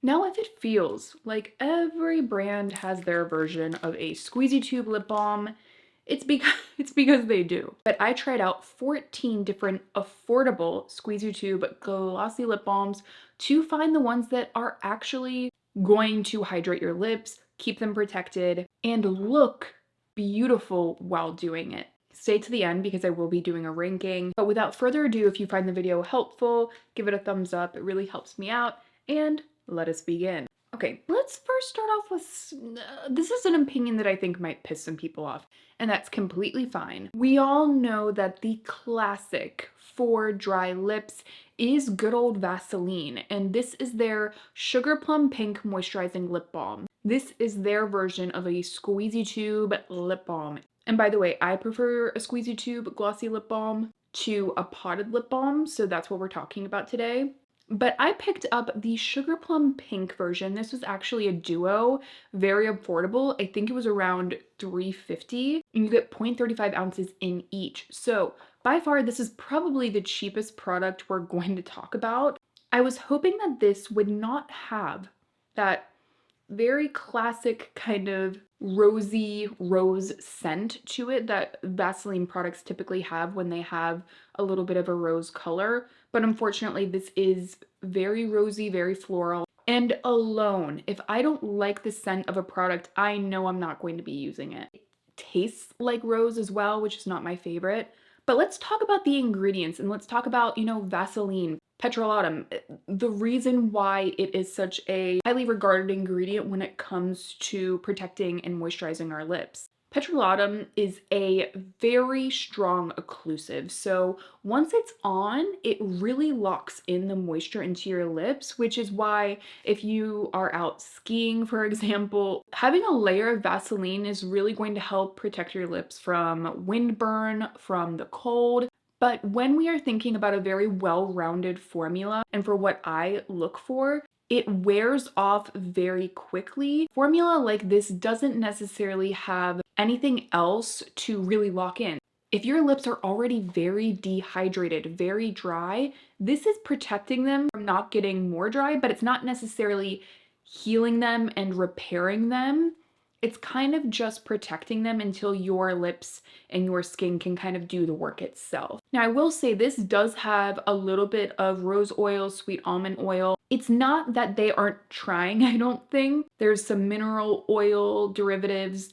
Now, if it feels like every brand has their version of a squeezy tube lip balm, it's because they do. But I tried out 14 different affordable squeezy tube glossy lip balms to find the ones that are actually going to hydrate your lips, keep them protected, and look beautiful while doing it. Stay to the end because I will be doing a ranking. But without further ado, if you find the video helpful, give it a thumbs up. It really helps me out. And let us begin. Okay, let's first start off with, this is an opinion that I think might piss some people off, and that's completely fine. We all know that the classic for dry lips is good old Vaseline, and this is their Sugar Plum Pink Moisturizing Lip Balm. This is their version of a squeezy tube lip balm. And by the way, I prefer a squeezy tube glossy lip balm to a potted lip balm, so that's what we're talking about today. But I picked up the Sugar Plum Pink version. This was actually a duo, very affordable. I think it was around $3.50, and you get 0.35 ounces in each. So by far, this is probably the cheapest product we're going to talk about. I was hoping that this would not have that very classic kind of rosy rose scent to it that Vaseline products typically have when they have a little bit of a rose color. But unfortunately, this is very rosy, very floral. And alone, if I don't like the scent of a product, I know I'm not going to be using it. It tastes like rose as well, which is not my favorite. But let's talk about the ingredients and let's talk about, Vaseline, petrolatum, the reason why it is such a highly regarded ingredient when it comes to protecting and moisturizing our lips. Petrolatum is a very strong occlusive, so once it's on, it really locks in the moisture into your lips, which is why if you are out skiing, for example, having a layer of Vaseline is really going to help protect your lips from windburn, from the cold. But when we are thinking about a very well-rounded formula, and for what I look for, it wears off very quickly. Formula like this doesn't necessarily have anything else to really lock in. If your lips are already very dehydrated, very dry, this is protecting them from not getting more dry, but it's not necessarily healing them and repairing them. It's kind of just protecting them until your lips and your skin can kind of do the work itself. Now, I will say this does have a little bit of rose oil, sweet almond oil. It's not that they aren't trying, I don't think. There's some mineral oil derivatives,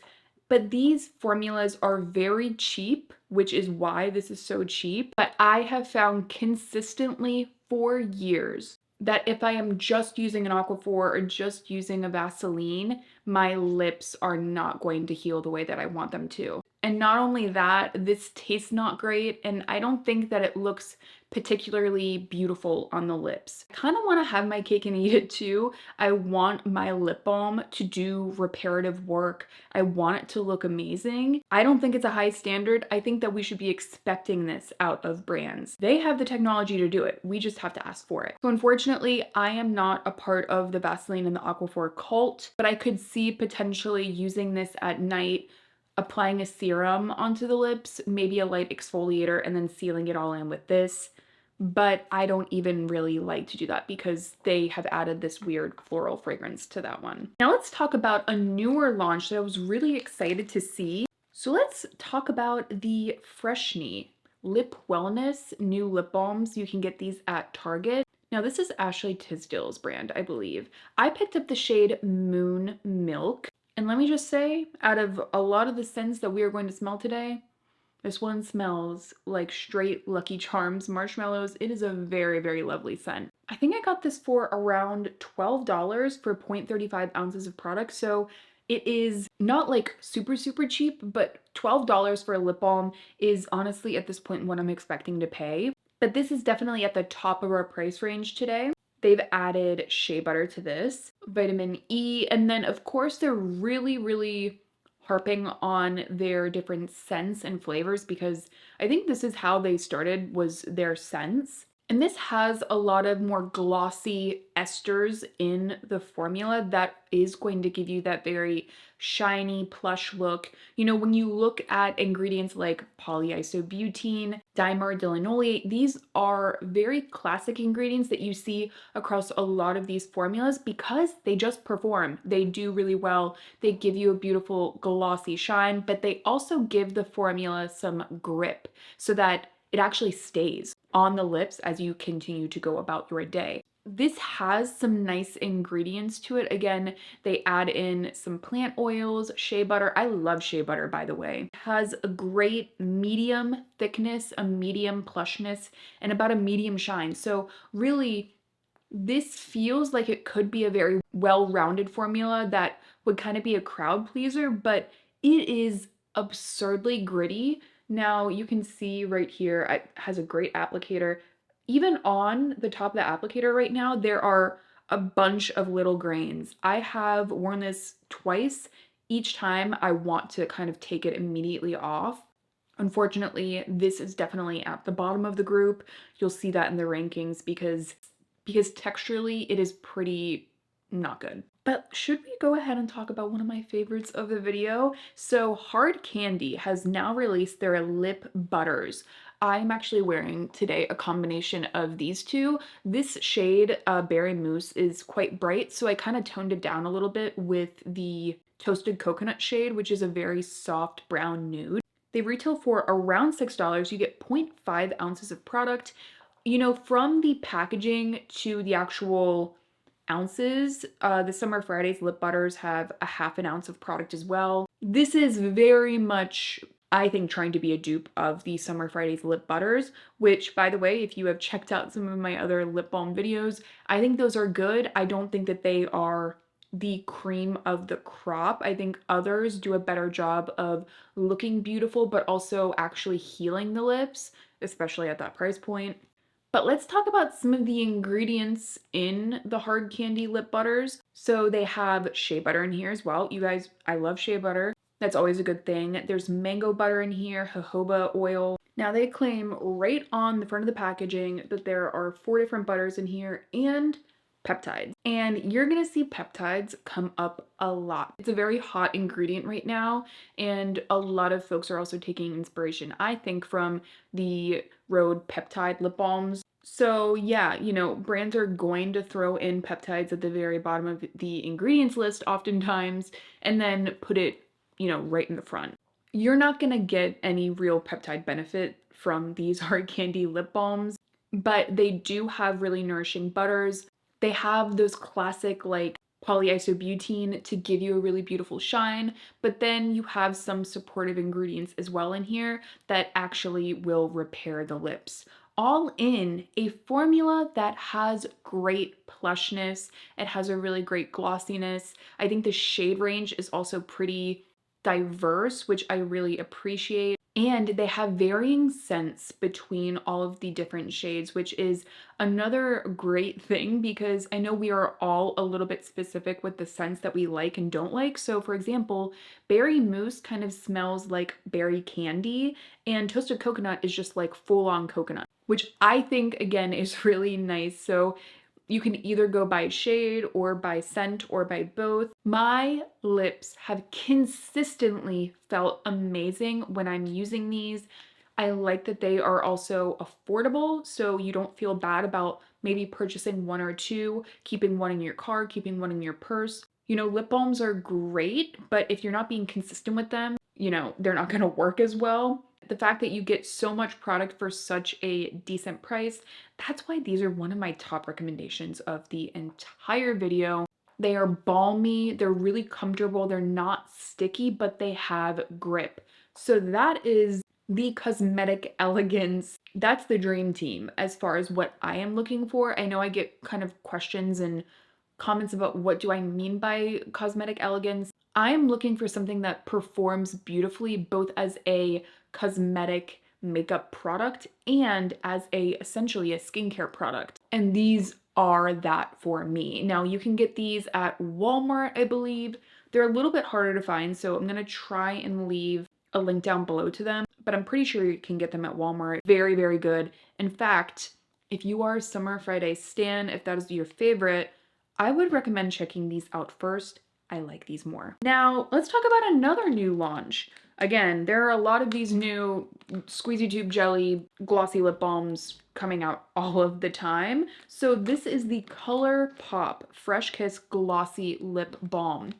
but these formulas are very cheap, which is why this is so cheap. But I have found consistently for years that if I am just using an Aquaphor or just using a Vaseline, my lips are not going to heal the way that I want them to. And not only that, this tastes not great, and I don't think that it looks particularly beautiful on the lips. I kind of want to have my cake and eat it too. I want my lip balm to do reparative work. I want it to look amazing. I don't think it's a high standard. I think that we should be expecting this out of brands. They have the technology to do it. We just have to ask for it. So unfortunately, I am not a part of the Vaseline and the Aquaphor cult, but I could see potentially using this at night, applying a serum onto the lips, maybe a light exfoliator, and then sealing it all in with this. But I don't even really like to do that because they have added this weird floral fragrance to that one. Now let's talk about a newer launch that I was really excited to see. So let's talk about the Freshne Lip Wellness new lip balms. You can get these at Target. Now this is Ashley Tisdale's brand, I believe. I picked up the shade Moon Milk. And let me just say, out of a lot of the scents that we are going to smell today, this one smells like straight Lucky Charms marshmallows. It is a very, very lovely scent. I think I got this for around $12 for 0.35 ounces of product. So it is not like super, super cheap, but $12 for a lip balm is honestly at this point what I'm expecting to pay. But this is definitely at the top of our price range today. They've added shea butter to this, vitamin E, and then of course they're really, really harping on their different scents and flavors because I think this is how they started, was their scents. And this has a lot of more glossy esters in the formula that is going to give you that very shiny, plush look. You know, when you look at ingredients like polyisobutene, dimer these are very classic ingredients that you see across a lot of these formulas because they just perform. They do really well. They give you a beautiful glossy shine, but they also give the formula some grip so that it actually stays on the lips as you continue to go about your day. This has some nice ingredients to it. Again, they add in some plant oils, shea butter. I love shea butter, by the way. It has a great medium thickness, a medium plushness, and about a medium shine. So really, this feels like it could be a very well-rounded formula that would kind of be a crowd pleaser, but it is absurdly gritty. Now you can see right here, it has a great applicator. Even on the top of the applicator right now, there are a bunch of little grains. I have worn this twice. Each time I want to kind of take it immediately off. Unfortunately, this is definitely at the bottom of the group. You'll see that in the rankings because texturally it is pretty not good. But should we go ahead and talk about one of my favorites of the video? So Hard Candy has now released their lip butters. I'm actually wearing today a combination of these two. This shade, Berry Mousse, is quite bright, so I kind of toned it down a little bit with the Toasted Coconut shade, which is a very soft brown nude. They retail for around $6. You get 0.5 ounces of product. You know, from the packaging to the actual ounces, the Summer Fridays lip butters have a half an ounce of product as well. This is very much, I think, trying to be a dupe of the Summer Fridays lip butters, which, by the way, if you have checked out some of my other lip balm videos, I think those are good. I don't think that they are the cream of the crop. I think others do a better job of looking beautiful, but also actually healing the lips, especially at that price point. But let's talk about some of the ingredients in the Hard Candy lip butters. So they have shea butter in here as well. You guys, I love shea butter. That's always a good thing. There's mango butter in here, jojoba oil. Now they claim right on the front of the packaging that there are 4 different butters in here and peptides. And you're gonna see peptides come up a lot. It's a very hot ingredient right now, and a lot of folks are also taking inspiration, I think, from the Rhode Peptide lip balms. So yeah, you know, brands are going to throw in peptides at the very bottom of the ingredients list oftentimes, and then put it, you know, right in the front. You're not gonna get any real peptide benefit from these hard candy lip balms, but they do have really nourishing butters. They have those classic like polyisobutene to give you a really beautiful shine, but then you have some supportive ingredients as well in here that actually will repair the lips. All in a formula that has great plushness. It has a really great glossiness. I think the shade range is also pretty diverse, which I really appreciate. And they have varying scents between all of the different shades, which is another great thing because I know we are all a little bit specific with the scents that we like and don't like. So for example, Berry Mousse kind of smells like berry candy, and Toasted Coconut is just like full on coconut, which I think again is really nice. So you can either go by shade or by scent or by both. My lips have consistently felt amazing when I'm using these. I like that they are also affordable, so you don't feel bad about maybe purchasing 1 or 2, keeping 1 in your car, keeping 1 in your purse. You know, lip balms are great, but if you're not being consistent with them, you know, they're not gonna work as well. The fact that you get so much product for such a decent price, that's why these are one of my top recommendations of the entire video. They are balmy, they're really comfortable, they're not sticky, but they have grip. So that is the cosmetic elegance. That's the dream team as far as what I am looking for. I know I get kind of questions and comments about what do I mean by cosmetic elegance. I'm looking for something that performs beautifully both as a cosmetic makeup product and as essentially a skincare product. And these are that for me. Now you can get these at Walmart, I believe. They're a little bit harder to find, so I'm gonna try and leave a link down below to them, but I'm pretty sure you can get them at Walmart. Very, very good. In fact, If you are a Summer Friday stan, if that is your favorite, I would recommend checking these out first. I like these more. Now, let's talk about another new launch. Again, there are a lot of these new squeezy tube jelly glossy lip balms coming out all of the time. So this is the Colourpop Fresh Kiss Glossy Lip Balm.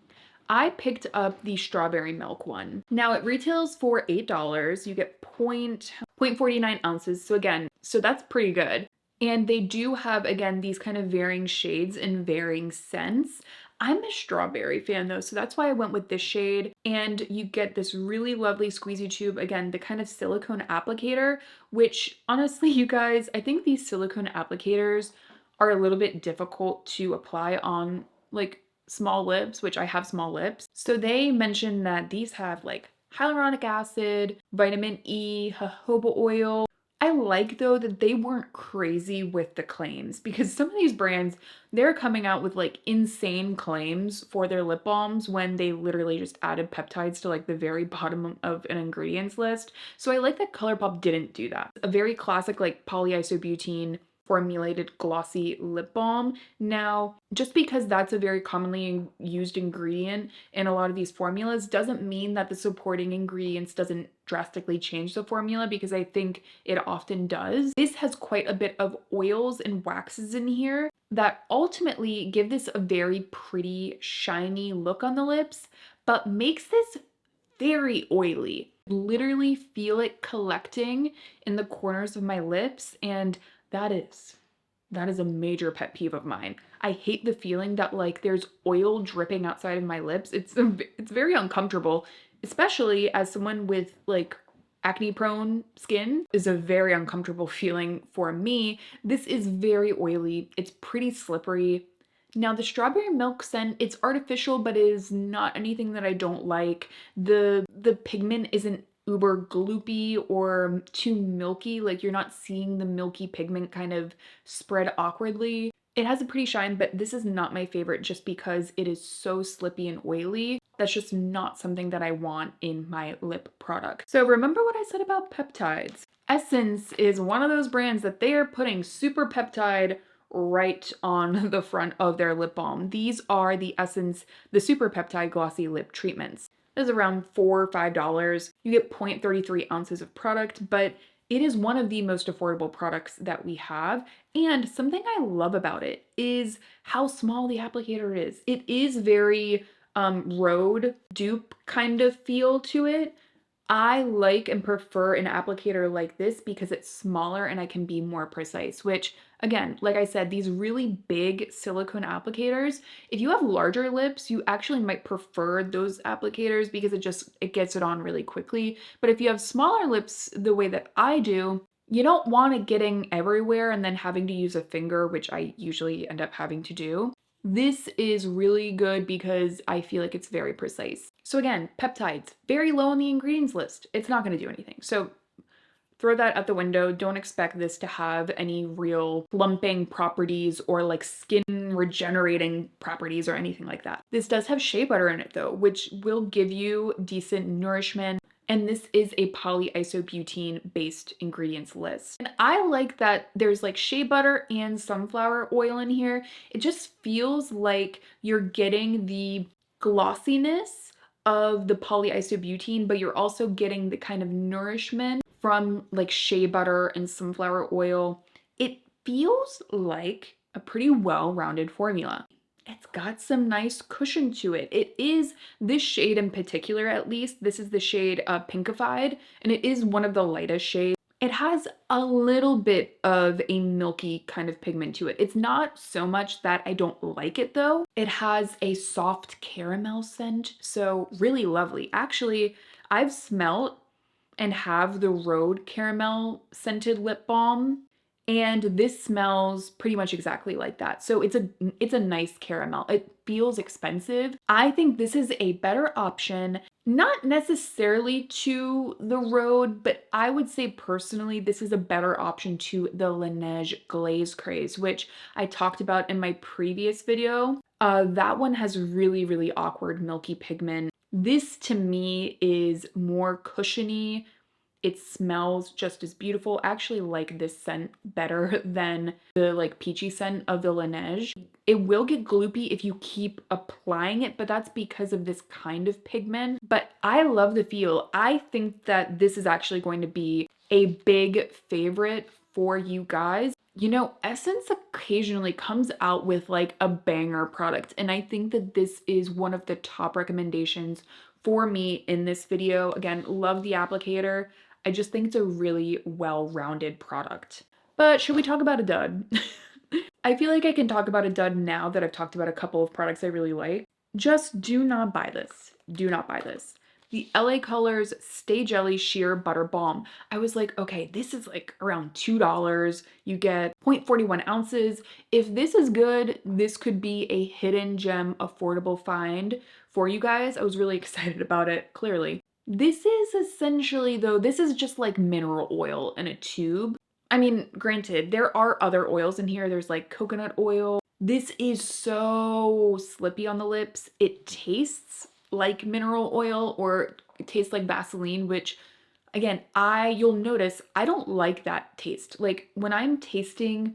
I picked up the strawberry milk one. Now it retails for $8. You get 0.49 ounces. So again, that's pretty good. And they do have, again, these kind of varying shades and varying scents. I'm a strawberry fan though, so that's why I went with this shade. And you get this really lovely squeezy tube, again, the kind of silicone applicator, which honestly, you guys, I think these silicone applicators are a little bit difficult to apply on like small lips, which I have small lips. So they mentioned that these have like hyaluronic acid, vitamin E, jojoba oil. I like though that they weren't crazy with the claims, because some of these brands, they're coming out with like insane claims for their lip balms when they literally just added peptides to like the very bottom of an ingredients list. So I like that Colourpop didn't do that. A very classic like polyisobutene formulated glossy lip balm. Now, just because that's a very commonly used ingredient in a lot of these formulas doesn't mean that the supporting ingredients doesn't drastically change the formula, because I think it often does. This has quite a bit of oils and waxes in here that ultimately give this a very pretty, shiny look on the lips, but makes this very oily. Literally feel it collecting in the corners of my lips, and that is a major pet peeve of mine. I hate the feeling that like there's oil dripping outside of my lips. It's very uncomfortable, especially as someone with like acne prone skin. Is a very uncomfortable feeling for me. This is very oily. It's pretty slippery. Now the strawberry milk scent, it's artificial, but it is not anything that I don't like. The pigment isn't uber gloopy or too milky, like you're not seeing the milky pigment kind of spread awkwardly. It has a pretty shine, but this is not my favorite just because it is so slippy and oily. That's just not something that I want in my lip product. So remember what I said about peptides. Essence is one of those brands that they are putting super peptide right on the front of their lip balm. These are the Essence, the super peptide glossy lip treatments. Is around $4 or $5. You get 0.33 ounces of product, but it is one of the most affordable products that we have. And something I love about it is how small the applicator is. It is very road dupe kind of feel to it. I like and prefer an applicator like this because it's smaller and I can be more precise, which again, like I said, these really big silicone applicators, if you have larger lips, you actually might prefer those applicators because it gets it on really quickly. But if you have smaller lips the way that I do, you don't want it getting everywhere and then having to use a finger, which I usually end up having to do. This is really good because I feel like it's very precise. So again, peptides, very low on the ingredients list. It's not going to do anything. So throw that out the window. Don't expect this to have any real plumping properties or like skin regenerating properties or anything like that. This does have shea butter in it though, which will give you decent nourishment. And this is a polyisobutene based ingredients list. And I like that there's like shea butter and sunflower oil in here. It just feels like you're getting the glossiness of the polyisobutene, but you're also getting the kind of nourishment from like shea butter and sunflower oil. It feels like a pretty well-rounded formula. It's got some nice cushion to it. It is this shade in particular, at least. This is the shade Pinkified, and it is one of the lightest shades. It has a little bit of a milky kind of pigment to it. It's not so much that I don't like it though. It has a soft caramel scent, so really lovely. Actually, I've smelled and have the Rhode caramel scented lip balm, and this smells pretty much exactly like that. So it's a nice caramel. It feels expensive. I think this is a better option, not necessarily to the Rhode, but I would say personally this is a better option to the Laneige Glaze Craze, which I talked about in my previous video. That one has really, really awkward milky pigment. This to me is more cushiony. It smells just as beautiful. I actually like this scent better than the like peachy scent of the Laneige. It will get gloopy if you keep applying it, but that's because of this kind of pigment. But I love the feel. I think that this is actually going to be a big favorite for you guys. You know, Essence occasionally comes out with like a banger product, and I think that this is one of the top recommendations for me in this video. Again, love the applicator. I just think it's a really well-rounded product. But should we talk about a dud? I feel like I can talk about a dud now that I've talked about a couple of products I really like. Just do not buy this. Do not buy this. The LA Colors Stay Jelly Sheer Butter Balm. I was like, okay, this is like around $2. You get 0.41 ounces. If this is good, this could be a hidden gem affordable find for you guys. I was really excited about it, clearly. This is essentially, though, this is just like mineral oil in a tube. I mean, granted, there are other oils in here. There's like coconut oil. This is so slippy on the lips. It tastes like mineral oil, or it tastes like Vaseline, which again, you'll notice I don't like that taste. Like when I'm tasting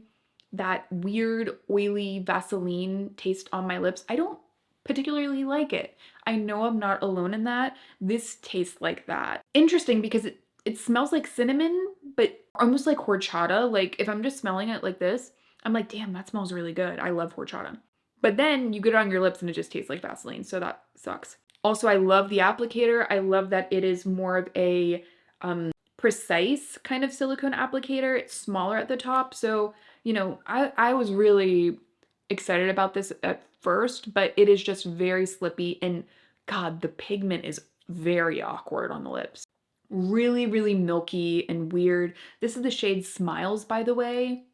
that weird oily Vaseline taste on my lips, I don't particularly like it. I know I'm not alone in that. This tastes like that. Interesting because it smells like cinnamon, but almost like horchata. Like if I'm just smelling it like this, I'm like, damn, that smells really good. I love horchata. But then you get it on your lips and it just tastes like Vaseline, so that sucks. Also, I love the applicator. I love that it is more of a precise kind of silicone applicator. It's smaller at the top, so, you know, I was really excited about this at first, but it is just very slippy, and God, the pigment is very awkward on the lips. Really, really milky and weird. This is the shade Smiles, by the way,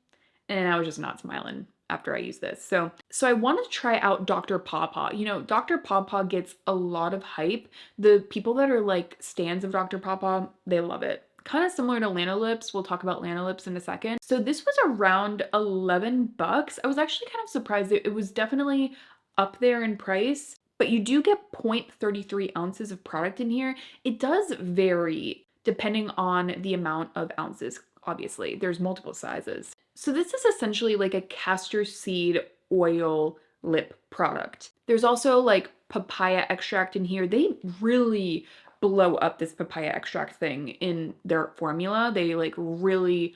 and I was just not smiling after I used this. So I wanted to try out Dr. Pawpaw. You know, Dr. Pawpaw gets a lot of hype. The people that are like stans of Dr. Pawpaw, they love it. Kind of similar to Lanolips. We'll talk about Lanolips in a second. So this was around 11 bucks. I was actually kind of surprised. It was definitely up there in price, but you do get 0.33 ounces of product in here. It does vary depending on the amount of ounces. Obviously, there's multiple sizes. So this is essentially like a castor seed oil lip product. There's also like papaya extract in here. They really blow up this papaya extract thing in their formula. They like really,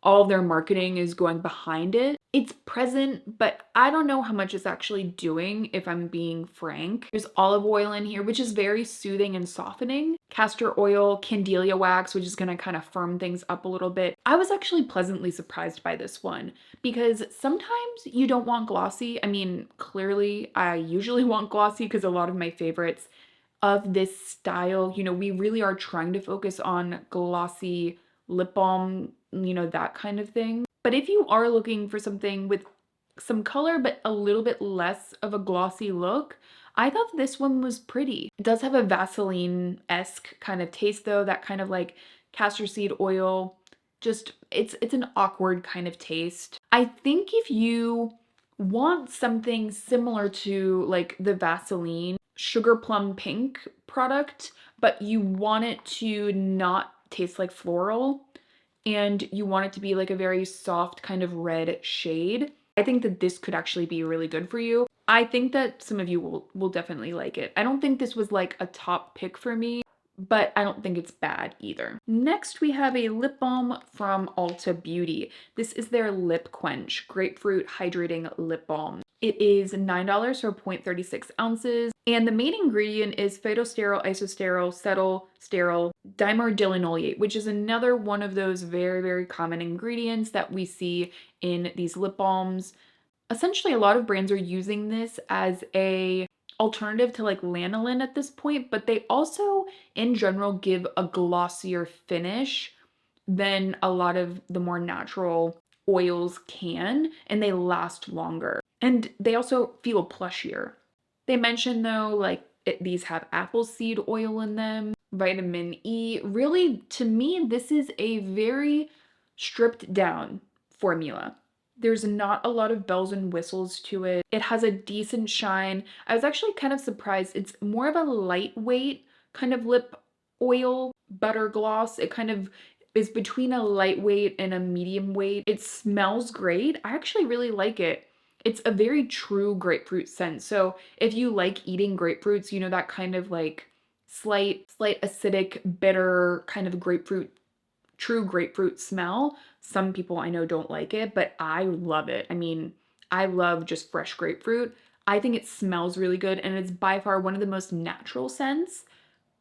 all of their marketing is going behind it. It's present, but I don't know how much it's actually doing, if I'm being frank. There's olive oil in here, which is very soothing and softening. Castor oil, candelia wax, which is gonna kind of firm things up a little bit. I was actually pleasantly surprised by this one because sometimes you don't want glossy. I mean, clearly I usually want glossy because a lot of my favorites of this style, you know, we really are trying to focus on glossy lip balm, you know, that kind of thing. But if you are looking for something with some color but a little bit less of a glossy look, I thought this one was pretty. It does have a Vaseline-esque kind of taste though, that kind of like castor seed oil. Just, it's an awkward kind of taste. I think if you want something similar to like the Vaseline Sugar Plum Pink product, but you want it to not taste like floral, and you want it to be like a very soft kind of red shade, I think that this could actually be really good for you. I think that some of you will definitely like it. I don't think this was like a top pick for me, but I don't think it's bad either. Next, we have a lip balm from Ulta Beauty. This is their Lip Quench Grapefruit Hydrating Lip Balm. It is $9 for 0.36 ounces, and the main ingredient is phytosterol, isosterol, cetyl, sterol, dimer which is another one of those very, very common ingredients that we see in these lip balms. Essentially, a lot of brands are using this as a alternative to like lanolin at this point, but they also in general give a glossier finish than a lot of the more natural oils can, and they last longer. And they also feel plushier. They mention though, like these have apple seed oil in them, vitamin E. Really, to me, this is a very stripped down formula. There's not a lot of bells and whistles to it. It has a decent shine. I was actually kind of surprised. It's more of a lightweight kind of lip oil butter gloss. It kind of is between a lightweight and a medium weight. It smells great. I actually really like it. It's a very true grapefruit scent. So if you like eating grapefruits, you know, that kind of like slight acidic, bitter kind of grapefruit, true grapefruit smell. Some people I know don't like it, but I love it. I mean, I love just fresh grapefruit. I think it smells really good and it's by far one of the most natural scents.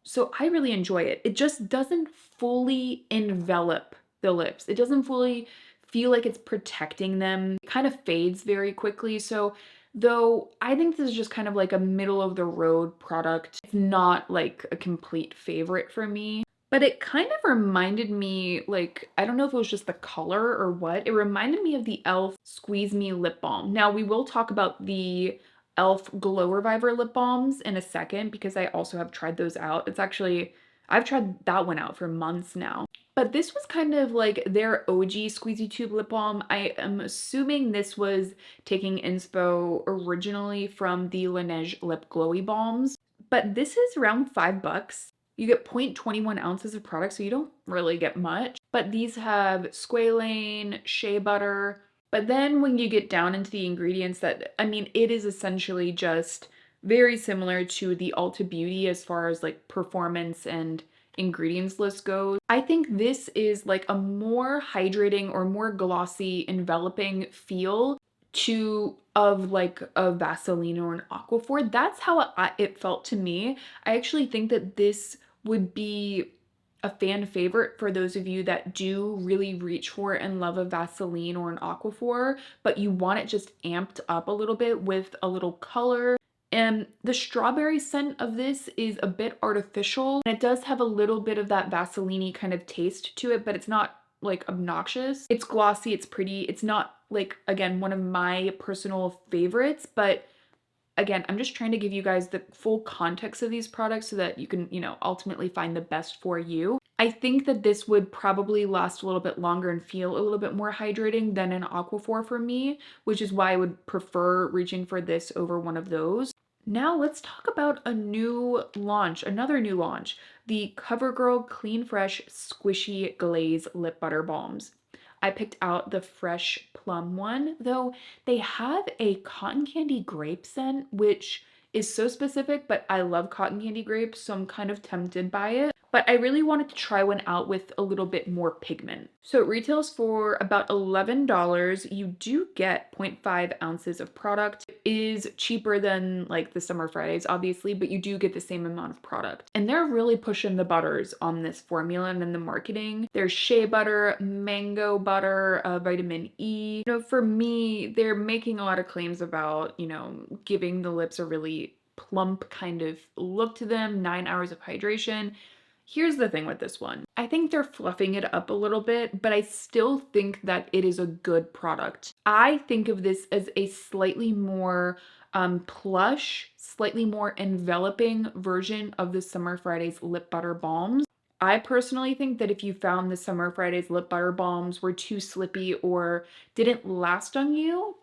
So I really enjoy it. It just doesn't fully envelop the lips. It doesn't fully feel like it's protecting them. It kind of fades very quickly. So though I think this is just kind of like a middle of the road product, it's not like a complete favorite for me. But it kind of reminded me, like, I don't know if it was just the color or what, it reminded me of the e.l.f. Squeeze Me Lip Balm. Now, we will talk about the e.l.f. Glow Reviver lip balms in a second because I also have tried those out. It's actually, I've tried that one out for months now. But this was kind of like their OG Squeezy Tube lip balm. I am assuming this was taking inspo originally from the Laneige Lip Glowy Balms. But this is around $5. You get 0.21 ounces of product, so you don't really get much. But these have squalane, shea butter. But then when you get down into the ingredients that, I mean, it is essentially just very similar to the Ulta Beauty as far as like performance and ingredients list goes. I think this is like a more hydrating or more glossy, enveloping feel to of like a Vaseline or an Aquaphor. That's how it felt to me. I actually think that this would be a fan favorite for those of you that do really reach for and love a Vaseline or an Aquaphor, but you want it just amped up a little bit with a little color. And the strawberry scent of this is a bit artificial, and it does have a little bit of that Vaseline-y kind of taste to it, but it's not like obnoxious. It's glossy, it's pretty. It's not like, again, one of my personal favorites, but again, I'm just trying to give you guys the full context of these products so that you can, you know, ultimately find the best for you. I think that this would probably last a little bit longer and feel a little bit more hydrating than an Aquaphor for me, which is why I would prefer reaching for this over one of those. Now let's talk about a new launch, another new launch, the Covergirl Clean Fresh Squishy Glaze Lip Butter Balms. I picked out the fresh plum one, though they have a cotton candy grape scent, which is so specific, but I love cotton candy grapes, so I'm kind of tempted by it. But I really wanted to try one out with a little bit more pigment. So it retails for about $11. You do get 0.5 ounces of product. It is cheaper than like the Summer Fridays, obviously, but you do get the same amount of product. And they're really pushing the butters on this formula and in the marketing. There's shea butter, mango butter, vitamin E. You know, for me, they're making a lot of claims about, you know, giving the lips a really plump kind of look to them, 9 hours of hydration. Here's the thing with this one. I think they're fluffing it up a little bit, but I still think that it is a good product. I think of this as a slightly more plush, slightly more enveloping version of the Summer Fridays Lip Butter Balms. I personally think that if you found the Summer Fridays Lip Butter Balms were too slippy or didn't last on you,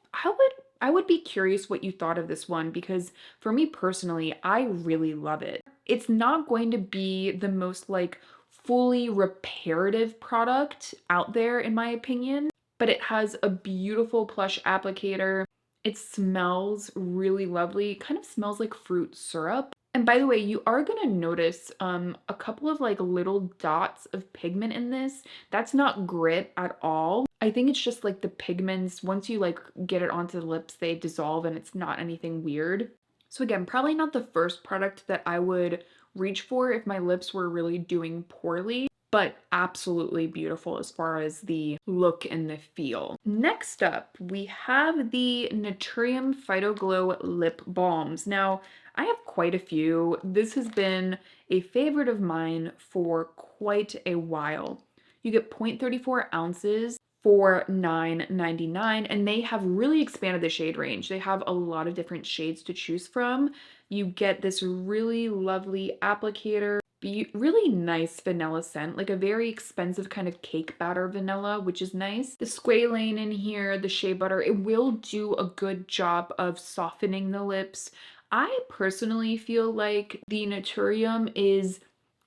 I would be curious what you thought of this one because for me personally, I really love it. It's not going to be the most like fully reparative product out there in my opinion, but it has a beautiful plush applicator. It smells really lovely. It kind of smells like fruit syrup. And by the way, you are gonna notice a couple of like little dots of pigment in this. That's not grit at all. I think it's just like the pigments, once you like get it onto the lips, they dissolve and it's not anything weird. So again, probably not the first product that I would reach for if my lips were really doing poorly, but absolutely beautiful as far as the look and the feel. Next up, we have the Naturium Phyto Glow Lip Balms. Now, I have quite a few. This has been a favorite of mine for quite a while. You get 0.34 ounces for $9.99, and they have really expanded the shade range. They have a lot of different shades to choose from. You get this really lovely applicator, really nice vanilla scent, like a very expensive kind of cake batter vanilla, which is nice. The squalane in here, the shea butter, it will do a good job of softening the lips. I personally feel like the Naturium is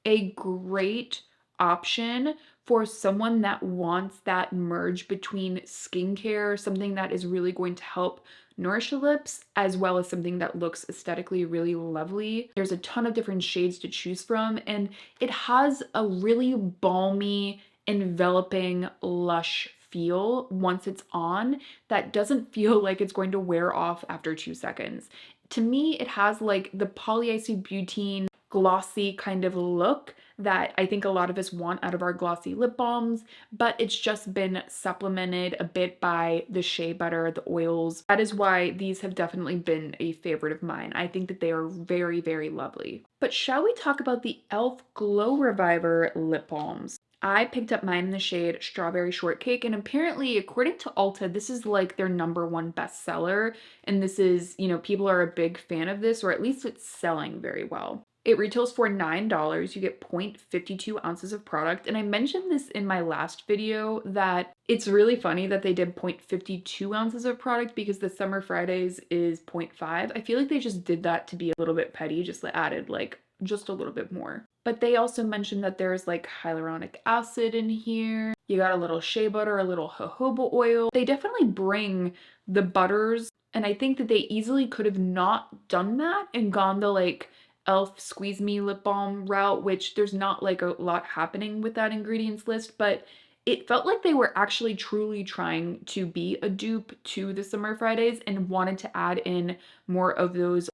a great option for someone that wants that merge between skincare, something that is really going to help nourish the lips, as well as something that looks aesthetically really lovely. There's a ton of different shades to choose from, and it has a really balmy, enveloping, lush feel once it's on that doesn't feel like it's going to wear off after 2 seconds. To me, it has like the polyisobutene glossy kind of look that I think a lot of us want out of our glossy lip balms, but it's just been supplemented a bit by the shea butter, the oils. That is why these have definitely been a favorite of mine. I think that they are very, very lovely. But shall we talk about the e.l.f. Glow Reviver lip balms? I picked up mine in the shade Strawberry Shortcake, and apparently, according to Ulta, this is like their #1 bestseller, and this is, you know, people are a big fan of this, or at least it's selling very well. It retails for $9. You get 0.52 ounces of product. And I mentioned this in my last video that it's really funny that they did 0.52 ounces of product because the Summer Fridays is 0.5. I feel like they just did that to be a little bit petty, just added like just a little bit more. But they also mentioned that there's like hyaluronic acid in here. You got a little shea butter, a little jojoba oil. They definitely bring the butters, and I think that they easily could have not done that and gone the like e.l.f. Squeeze Me Lip Balm route, which there's not like a lot happening with that ingredients list, but it felt like they were actually truly trying to be a dupe to the Summer Fridays and wanted to add in more of those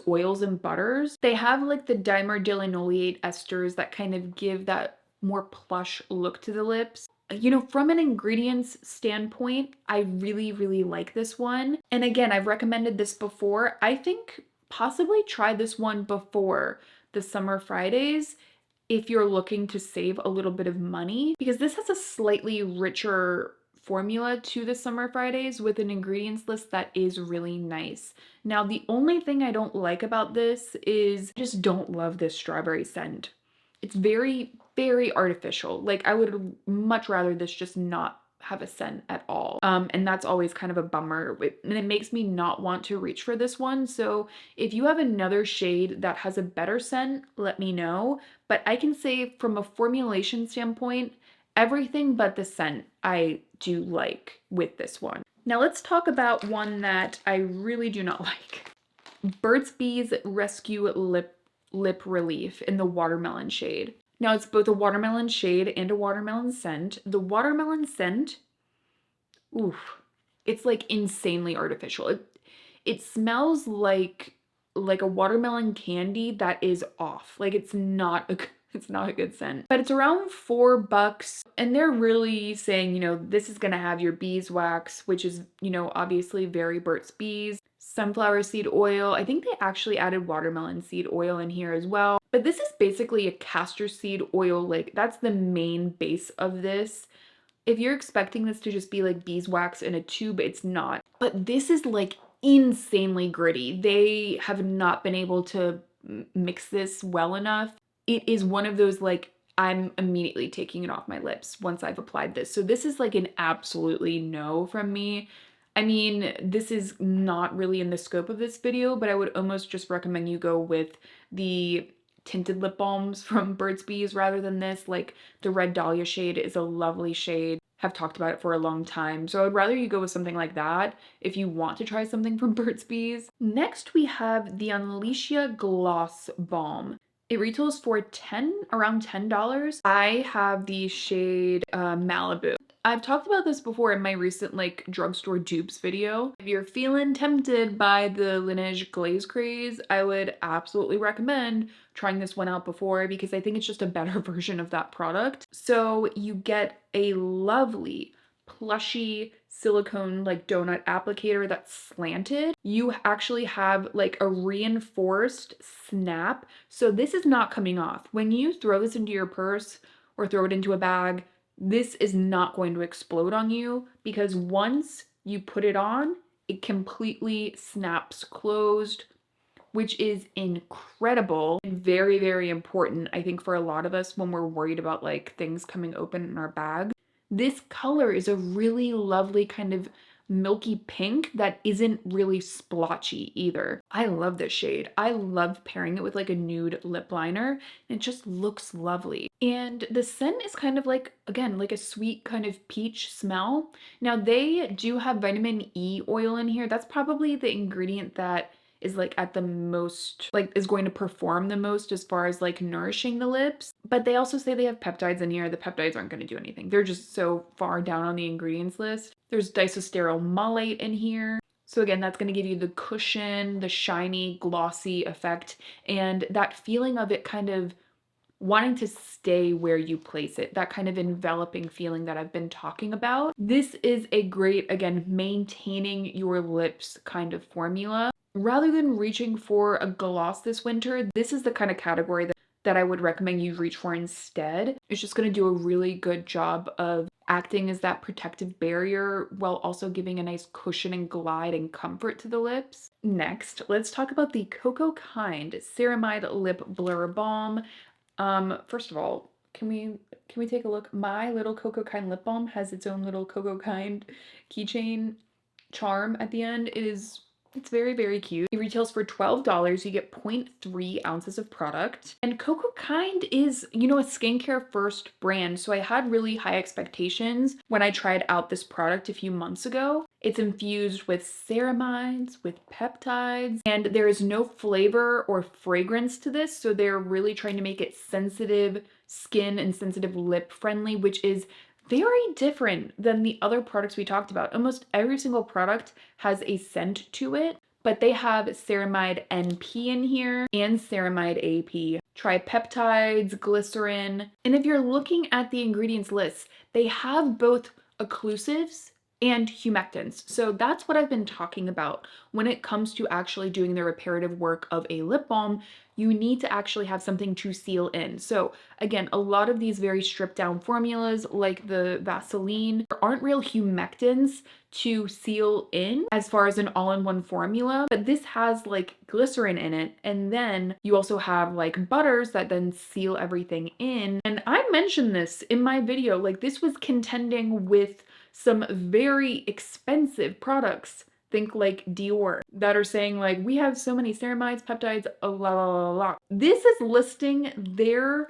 oils and butters. They have like the dimer esters that kind of give that more plush look to the lips. You know, from an ingredients standpoint, I really, really like this one. And again, I've recommended this before. I think possibly try this one before the Summer Fridays if you're looking to save a little bit of money, because this has a slightly richer formula to the Summer Fridays with an ingredients list that is really nice. Now, the only thing I don't like about this is I just don't love this strawberry scent. It's very, very artificial. Like, I would much rather this just not have a scent at all. And that's always kind of a bummer. And it makes me not want to reach for this one. So if you have another shade that has a better scent, let me know. But I can say from a formulation standpoint, everything but the scent I do like with this one. Now let's talk about one that I really do not like. Burt's Bees Rescue Lip Relief in the watermelon shade. Now it's both a watermelon shade and a watermelon scent. The watermelon scent, oof, it's like insanely artificial. It smells like a watermelon candy that is off. Like it's not a good scent. But it's around $4 and they're really saying, you know, this is gonna have your beeswax, which is, you know, obviously very Burt's Bees, sunflower seed oil. I think they actually added watermelon seed oil in here as well. But this is basically a castor seed oil. Like that's the main base of this. If you're expecting this to just be like beeswax in a tube, it's not. But this is like insanely gritty. They have not been able to mix this well enough. It is one of those like, I'm immediately taking it off my lips once I've applied this. So this is like an absolutely no from me. I mean, this is not really in the scope of this video, but I would almost just recommend you go with the tinted lip balms from Burt's Bees rather than this. Like the Red Dahlia shade is a lovely shade. Have talked about it for a long time. So I'd rather you go with something like that if you want to try something from Burt's Bees. Next we have the Unleashia Gloss Balm. It retails for around $10. I have the shade Malibu. I've talked about this before in my recent like drugstore dupes video. If you're feeling tempted by the Laneige glaze craze, I would absolutely recommend trying this one out before because I think it's just a better version of that product. So you get a lovely plushy silicone like donut applicator that's slanted. You actually have like a reinforced snap. So this is not coming off. When you throw this into your purse or throw it into a bag, this is not going to explode on you because once you put it on, it completely snaps closed, which is incredible and very, very important, I think, for a lot of us when we're worried about like things coming open in our bag. This color is a really lovely kind of milky pink that isn't really splotchy either. I love this shade. I love pairing it with like a nude lip liner. It just looks lovely. And the scent is kind of like, again, like a sweet kind of peach smell. Now they do have vitamin E oil in here. That's probably the ingredient that is like at the most, like is going to perform the most as far as like nourishing the lips. But they also say they have peptides in here. The peptides aren't going to do anything. They're just so far down on the ingredients list. There's disosteryl malate in here. So again, that's going to give you the cushion, the shiny, glossy effect, and that feeling of it kind of wanting to stay where you place it, that kind of enveloping feeling that I've been talking about. This is a great, again, maintaining your lips kind of formula. Rather than reaching for a gloss this winter, this is the kind of category that I would recommend you reach for instead. It's just going to do a really good job of acting as that protective barrier while also giving a nice cushion and glide and comfort to the lips. Next, let's talk about the Cocokind Ceramide Lip Blur Balm. First of all, can we take a look? My little Cocokind lip balm has its own little Cocokind keychain charm at the end. It's very, very cute. It retails for $12. You get 0.3 ounces of product. And Cocokind is, you know, a skincare first brand. So I had really high expectations when I tried out this product a few months ago. It's infused with ceramides, with peptides, and there is no flavor or fragrance to this. So they're really trying to make it sensitive skin and sensitive lip friendly, which is very different than the other products we talked about. Almost every single product has a scent to it, but they have ceramide NP in here and ceramide AP, tripeptides, glycerin. And if you're looking at the ingredients list, they have both occlusives and humectants. So that's what I've been talking about when it comes to actually doing the reparative work of a lip balm. You need to actually have something to seal in. So again, a lot of these very stripped down formulas like the Vaseline, there aren't real humectants to seal in as far as an all-in-one formula, but this has like glycerin in it. And then you also have like butters that then seal everything in. And I mentioned this in my video, like this was contending with some very expensive products, think like Dior, that are saying like, we have so many ceramides, peptides, la la la la. This is listing their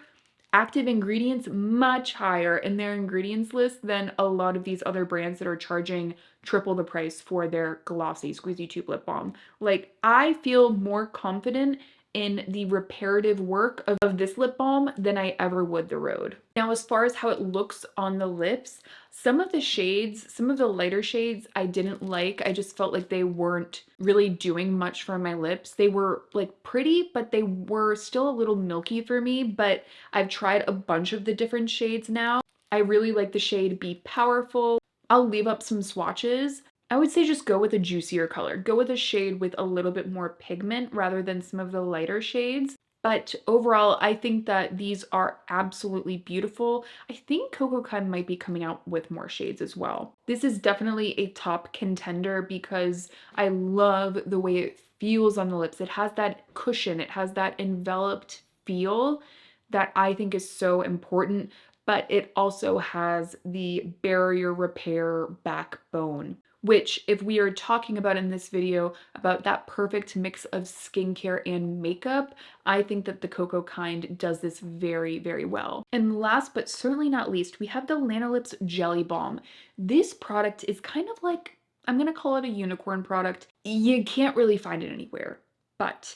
active ingredients much higher in their ingredients list than a lot of these other brands that are charging triple the price for their glossy squeezy tube lip balm. Like, I feel more confident in the reparative work of this lip balm than I ever would the Rhode. Now, as far as how it looks on the lips, some of the shades, some of the lighter shades I didn't like. I just felt like they weren't really doing much for my lips. They were like pretty, but they were still a little milky for me, but I've tried a bunch of the different shades now. I really like the shade Be Powerful. I'll leave up some swatches. I would say just go with a juicier color. Go with a shade with a little bit more pigment rather than some of the lighter shades. But overall, I think that these are absolutely beautiful. I think Cocokind might be coming out with more shades as well. This is definitely a top contender because I love the way it feels on the lips. It has that cushion, it has that enveloped feel that I think is so important, but it also has the barrier repair backbone, which if we are talking about in this video about that perfect mix of skincare and makeup, I think that the Cocokind does this very, very well. And last but certainly not least, we have the Lanolips Jelly Balm. This product is kind of like, I'm gonna call it a unicorn product. You can't really find it anywhere, but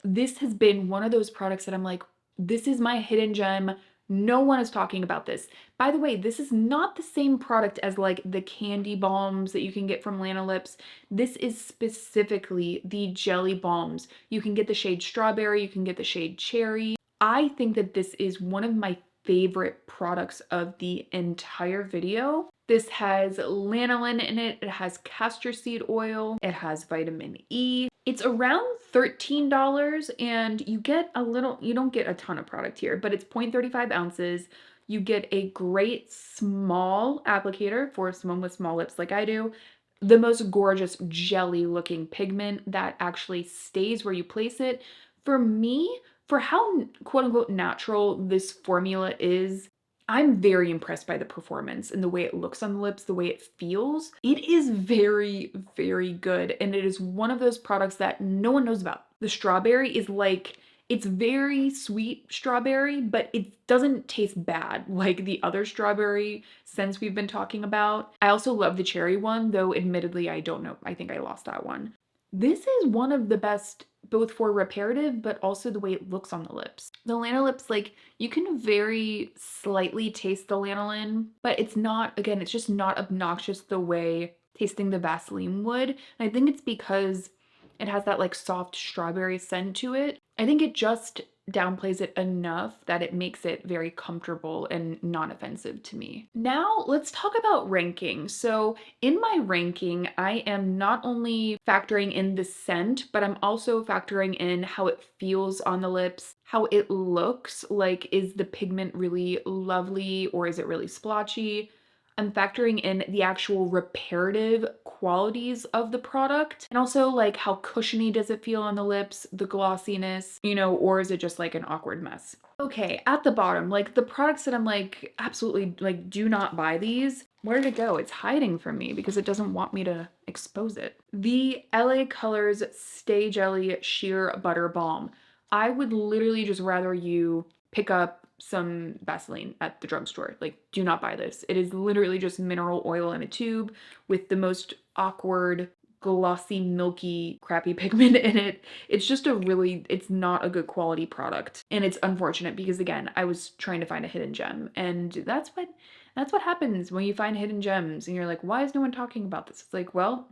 this has been one of those products that I'm like, this is my hidden gem. No one is talking about this. By the way, this is not the same product as like the candy balms that you can get from Lanolips. This is specifically the jelly balms. You can get the shade strawberry, you can get the shade cherry. I think that this is one of my favorite products of the entire video. This has lanolin in it, it has castor seed oil, it has vitamin E. It's around $13 and you get a little, you don't get a ton of product here, but it's 0.35 ounces. You get a great small applicator for someone with small lips like I do. The most gorgeous jelly looking pigment that actually stays where you place it. For me, for how quote unquote natural this formula is, I'm very impressed by the performance and the way it looks on the lips, the way it feels. It is very, very good. And it is one of those products that no one knows about. The strawberry is like, it's very sweet strawberry, but it doesn't taste bad like the other strawberry scents we've been talking about. I also love the cherry one, though admittedly, I don't know. I think I lost that one. This is one of the best both for reparative, but also the way it looks on the lips. The Lanolips, like, you can very slightly taste the lanolin, but it's not, again, it's just not obnoxious the way tasting the Vaseline would. And I think it's because it has that like soft strawberry scent to it. I think it just downplays it enough that it makes it very comfortable and non-offensive to me. Now let's talk about ranking. So in my ranking, I am not only factoring in the scent, but I'm also factoring in how it feels on the lips, how it looks, like is the pigment really lovely or is it really splotchy? I'm factoring in the actual reparative qualities of the product and also like how cushiony does it feel on the lips, the glossiness, you know, or is it just like an awkward mess? Okay, at the bottom, like the products that I'm like absolutely like do not buy these. Where did it go? It's hiding from me because it doesn't want me to expose it. The LA Colors Stay Jelly Sheer Butter Balm. I would literally just rather you pick up some Vaseline at the drugstore. Like, do not buy this. It is literally just mineral oil in a tube with the most awkward, glossy, milky, crappy pigment in it. It's just it's not a good quality product. And it's unfortunate because again, I was trying to find a hidden gem. And that's what happens when you find hidden gems and you're like, why is no one talking about this? It's like, well,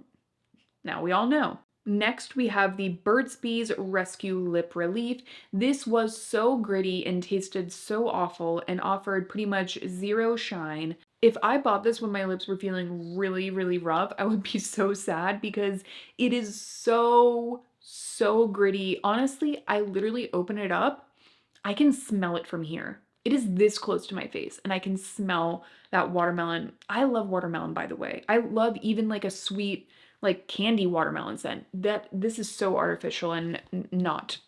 now we all know. Next, we have the Burt's Bees Rescue Lip Relief. This was so gritty and tasted so awful and offered pretty much zero shine. If I bought this when my lips were feeling really, really rough, I would be so sad because it is so, so gritty. Honestly, I literally open it up. I can smell it from here. It is this close to my face and I can smell that watermelon. I love watermelon, by the way. I love even like a sweet, like candy watermelon scent. This is so artificial and not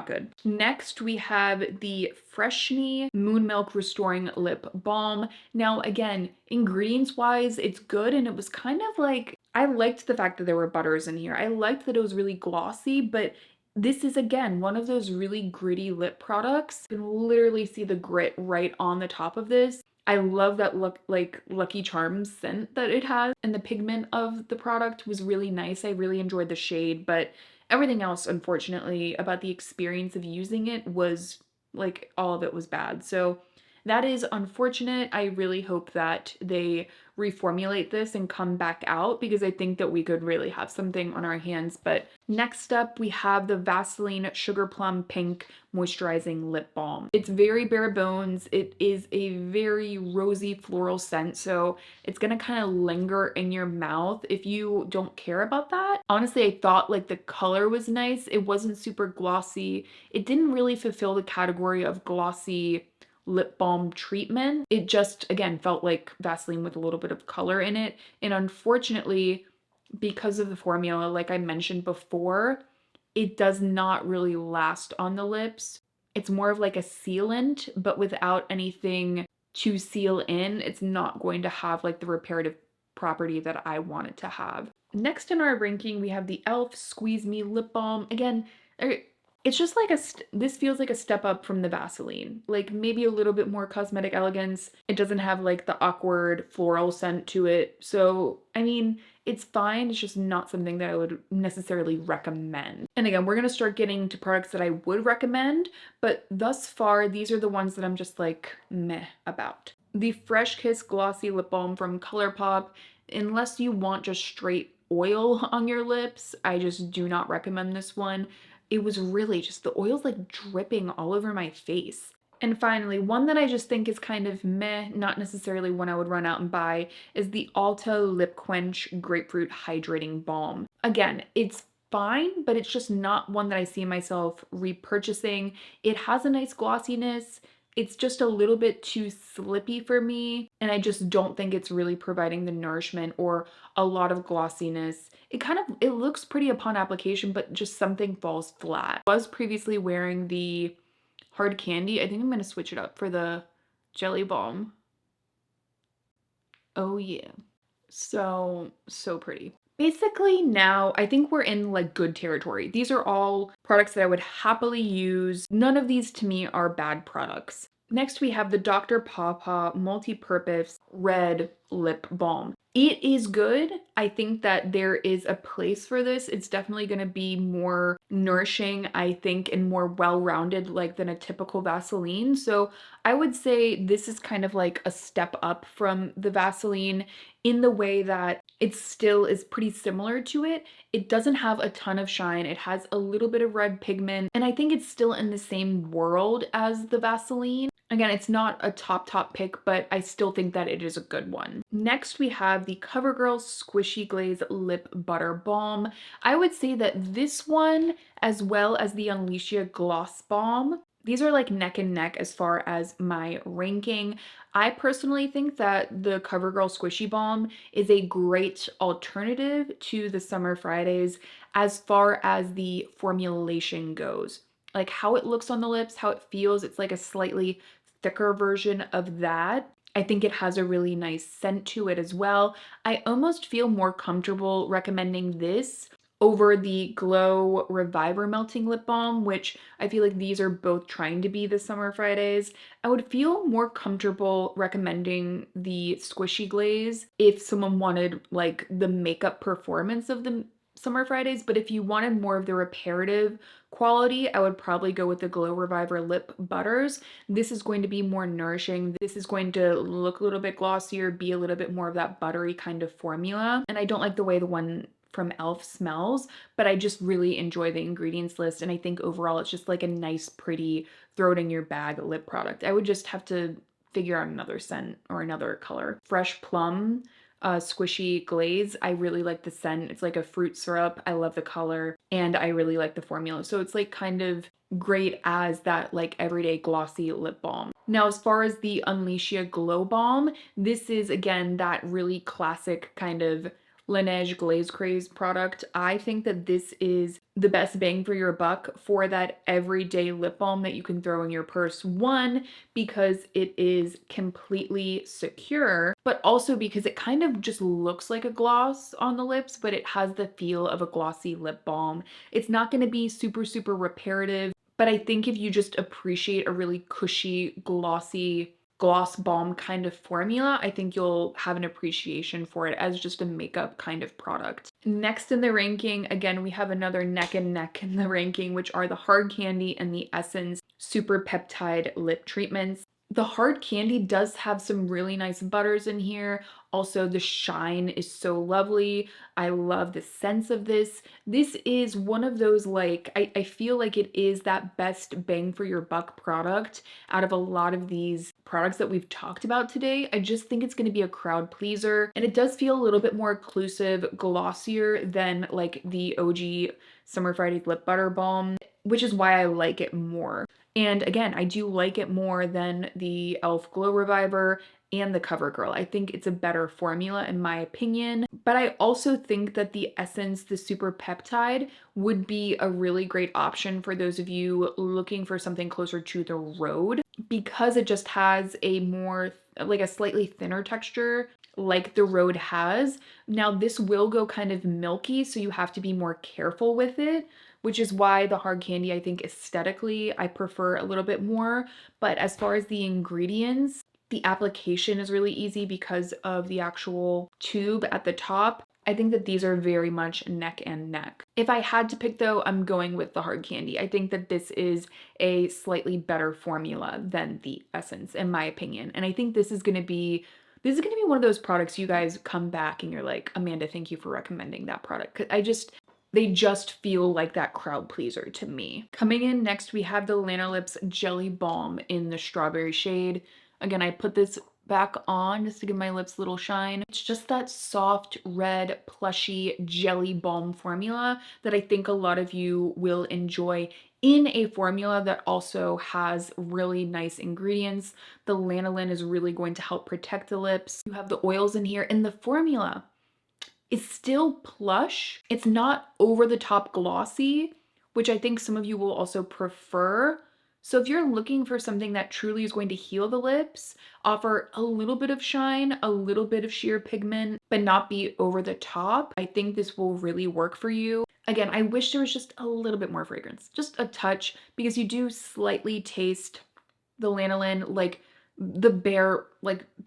good. Next, we have the Freshne Moon Milk Restoring Lip Balm. Now, again, ingredients-wise, it's good, and it was kind of like, I liked the fact that there were butters in here. I liked that it was really glossy, but this is, again, one of those really gritty lip products. You can literally see the grit right on the top of this. I love that like Lucky Charms scent that it has, and the pigment of the product was really nice. I really enjoyed the shade, but everything else, unfortunately, about the experience of using it was like all of it was bad. So that is unfortunate. I really hope that they reformulate this and come back out because I think that we could really have something on our hands. But next up, we have the Vaseline Sugar Plum Pink Moisturizing Lip Balm. It's very bare bones. It is a very rosy floral scent, so it's gonna kind of linger in your mouth if you don't care about that. Honestly, I thought like the color was nice. It wasn't super glossy. It didn't really fulfill the category of glossy lip balm treatment. It just, again, felt like Vaseline with a little bit of color in it. And unfortunately, because of the formula, like I mentioned before, it does not really last on the lips. It's more of like a sealant, but without anything to seal in. It's not going to have like the reparative property that I want it to have. Next in our ranking, we have the e.l.f. Squeeze Me Lip Balm. Again, it's just like this feels like a step up from the Vaseline. Like maybe a little bit more cosmetic elegance. It doesn't have like the awkward floral scent to it. So, I mean, it's fine. It's just not something that I would necessarily recommend. And again, we're gonna start getting to products that I would recommend, but thus far, these are the ones that I'm just like meh about. The Fresh Kiss Glossy Lip Balm from Colourpop. Unless you want just straight oil on your lips, I just do not recommend this one. It was really just, the oil's like dripping all over my face. And finally, one that I just think is kind of meh, not necessarily one I would run out and buy, is the Ulta Lip Quench Grapefruit Hydrating Balm. Again, it's fine, but it's just not one that I see myself repurchasing. It has a nice glossiness. It's just a little bit too slippy for me, and I just don't think it's really providing the nourishment or a lot of glossiness. It looks pretty upon application, but just something falls flat. I was previously wearing the Hard Candy. I think I'm going to switch it up for the Jelly Balm. Oh yeah. So pretty. Basically now I think we're in like good territory. These are all products that I would happily use. None of these to me are bad products. Next we have the Dr. Pawpaw Multi-Purpose Red Lip Balm. It is good. I think that there is a place for this. It's definitely going to be more nourishing, I think, and more well-rounded like than a typical Vaseline. So I would say this is kind of like a step up from the Vaseline in the way that it still is pretty similar to it. It doesn't have a ton of shine. It has a little bit of red pigment, and I think it's still in the same world as the Vaseline. Again, it's not a top pick, but I still think that it is a good one. Next, we have the Covergirl Squishy Glaze Lip Butter Balm. I would say that this one, as well as the Unleashia Gloss Balm, these are like neck and neck as far as my ranking. I personally think that the CoverGirl Squishy Balm is a great alternative to the Summer Fridays as far as the formulation goes. Like how it looks on the lips, how it feels, it's like a slightly thicker version of that. I think it has a really nice scent to it as well. I almost feel more comfortable recommending this over the Glow Reviver Melting Lip Balm, which I feel like these are both trying to be the Summer Fridays. I would feel more comfortable recommending the Squishy Glaze if someone wanted like the makeup performance of the Summer Fridays, but if you wanted more of the reparative quality, I would probably go with the Glow Reviver Lip Butters. This is going to be more nourishing. This is going to look a little bit glossier, be a little bit more of that buttery kind of formula. And I don't like the way the one from e.l.f. smells, but I just really enjoy the ingredients list, and I think overall it's just like a nice, pretty, throw it in your bag lip product. I would just have to figure out another scent or another color. Fresh Plum Squishy Glaze. I really like the scent. It's like a fruit syrup. I love the color, and I really like the formula. So it's like kind of great as that like everyday glossy lip balm. Now, as far as the Unleashia Glow Balm, this is again that really classic kind of Laneige Glaze Craze product. I think that this is the best bang for your buck for that everyday lip balm that you can throw in your purse. One, because it is completely secure, but also because it kind of just looks like a gloss on the lips, but it has the feel of a glossy lip balm. It's not going to be super reparative, but I think if you just appreciate a really cushy, glossy gloss balm kind of formula, I think you'll have an appreciation for it as just a makeup kind of product. Next in the ranking, again, we have another neck and neck in the ranking, which are the Hard Candy and the Essence Super Peptide Lip Treatments. The Hard Candy does have some really nice butters in here. Also, the shine is so lovely. I love the sense of this. This is one of those, like, I feel like it is that best bang for your buck product out of a lot of these products that we've talked about today. I just think it's going to be a crowd pleaser, and it does feel a little bit more occlusive, glossier than like the OG Summer Fridays Lip Butter Balm, which is why I like it more. And again, I do like it more than the e.l.f. Glow Reviver and the CoverGirl. I think it's a better formula in my opinion, but I also think that the Essence, the Super Peptide, would be a really great option for those of you looking for something closer to the road, because it just has a more, like a slightly thinner texture like the Rhode has. Now this will go kind of milky, so you have to be more careful with it, which is why the Hard Candy, I think aesthetically, I prefer a little bit more. But as far as the ingredients, the application is really easy because of the actual tube at the top. I think that these are very much neck and neck. If I had to pick though, I'm going with the Hard Candy. I think that this is a slightly better formula than the Essence in my opinion. And I think this is going to be one of those products you guys come back and you're like, Amanda, thank you for recommending that product. 'Cause they just feel like that crowd pleaser to me. Coming in next, we have the Lanolips Jelly Balm in the strawberry shade. Again, I put this back on just to give my lips a little shine. It's just that soft, red, plushy jelly balm formula that I think a lot of you will enjoy in a formula that also has really nice ingredients. The lanolin is really going to help protect the lips. You have the oils in here, and the formula is still plush. It's not over the top glossy, which I think some of you will also prefer, So if you're looking for something that truly is going to heal the lips, offer a little bit of shine, a little bit of sheer pigment, but not be over the top, I think this will really work for you. Again, I wish there was just a little bit more fragrance, just a touch, because you do slightly taste the lanolin, like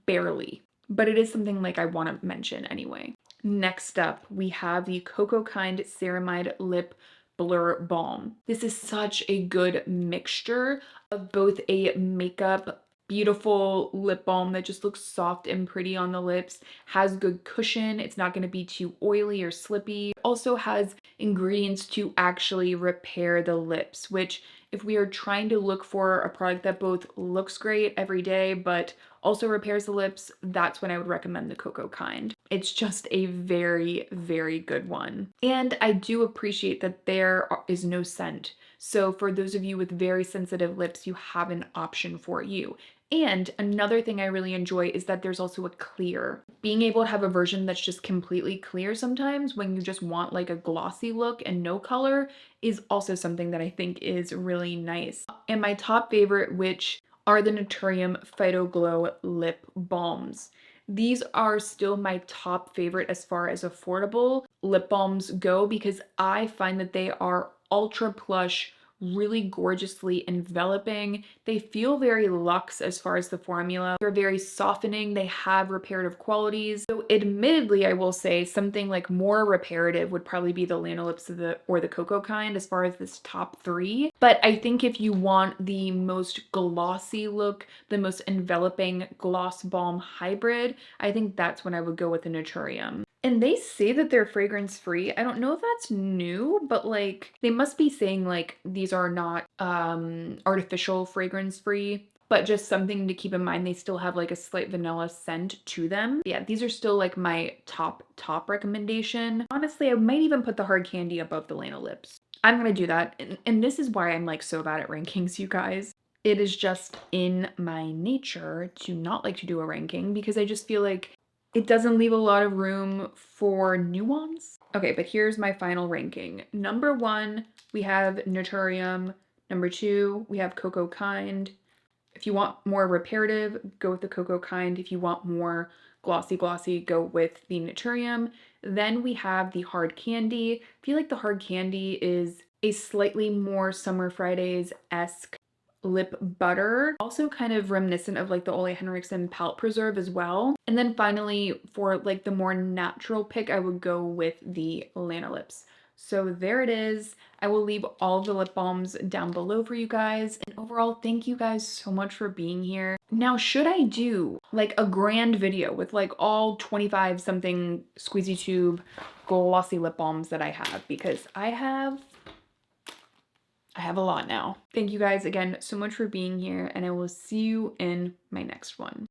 barely, but it is something like I want to mention anyway. Next up, we have the Cocokind Ceramide Lip Blur Balm. This is such a good mixture of both a makeup beautiful lip balm that just looks soft and pretty on the lips, has good cushion, it's not going to be too oily or slippy. It also has ingredients to actually repair the lips, which if we are trying to look for a product that both looks great every day but also repairs the lips, that's when I would recommend the Cocokind. It's just a very, very good one. And I do appreciate that there is no scent. So for those of you with very sensitive lips, you have an option for you. And another thing I really enjoy is that there's also a clear. Being able to have a version that's just completely clear sometimes when you just want like a glossy look and no color is also something that I think is really nice. And my top favorite, which are the Naturium Phyto Glow Lip Balms. These are still my top favorite as far as affordable lip balms go because I find that they are ultra plush, really gorgeously enveloping. They feel very luxe as far as the formula. They're very softening. They have reparative qualities. So admittedly, I will say something like more reparative would probably be the Lanolips or the Cocokind as far as this top three. But I think if you want the most glossy look, the most enveloping gloss balm hybrid, I think that's when I would go with the Naturium. And they say that they're fragrance free. I don't know if that's new, but like they must be saying like these are not artificial fragrance free, but just something to keep in mind. They still have like a slight vanilla scent to them. Yeah, these are still like my top recommendation. Honestly, I might even put the hard candy above the Lanolips. I'm gonna do that. And this is why I'm like so bad at rankings, you guys. It is just in my nature to not like to do a ranking because I just feel like it doesn't leave a lot of room for nuance. Okay, but here's my final ranking. Number 1, we have Naturium. Number 2, we have Cocokind. If you want more reparative, go with the Cocokind. If you want more glossy, go with the Naturium. Then we have the hard candy. I feel like the hard candy is a slightly more Summer Fridays-esque lip butter, also kind of reminiscent of like the Ole Henriksen palette preserve as well. And then finally, for like the more natural pick, I would go with the Lanolips. So there it is. I will leave all the lip balms down below for you guys. And overall, thank you guys so much for being here. Now, should I do like a grand video with like all 25 something squeezy tube glossy lip balms that I have? Because I have a lot now. Thank you guys again so much for being here, and I will see you in my next one.